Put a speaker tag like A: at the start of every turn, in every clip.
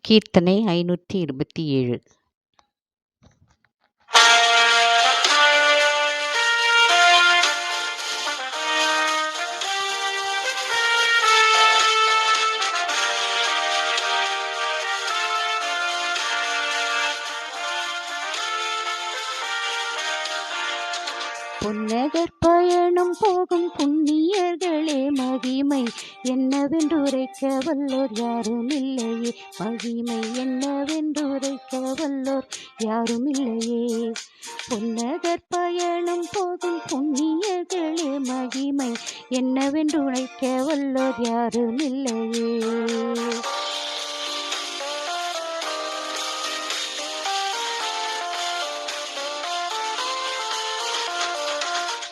A: கீர்த்தனை 527. பொன்னகர் பயணம் போகும் புண்ணியர்களே, மகிமை என்னவென்றுரைக்க வல்லோர் யாரும் இல்லையே. மகிமை என்னவென்றுரைக்க வல்லோர் யாரும் இல்லையே. பொன்னகர் பயணம் போகும் புண்ணியர்களே, மகிமை என்னவென்று உரைக்க வல்லோர் யாரும் இல்லையே.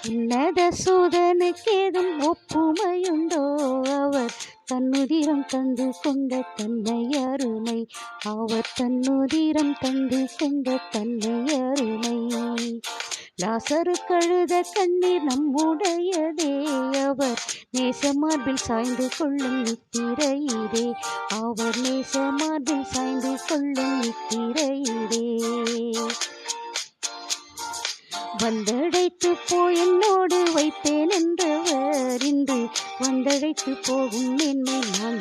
A: உன்னத சூதனுக்கேதும் ஒப்புமையுண்டோ? அவர் தன்னுதிரம் தந்து கொண்ட தன்னை அருமை. அவர் தன்னுதிரம் தந்து கொண்ட தன்னை அருமை. லாசரு கழுத கண்ணீர் நம்முடையதே. அவர் நேசமார்பில் சாய்ந்து கொள்ளும் நித்திரையிலே. அவர் நேசமார்பில் சாய்ந்து கொள்ளும் நித்திரையிலே. வந்தடைத்து போய் என்னோடு வைப்பேன் என்றவர், இன்று வந்தடைத்து போகும் என்னை நான்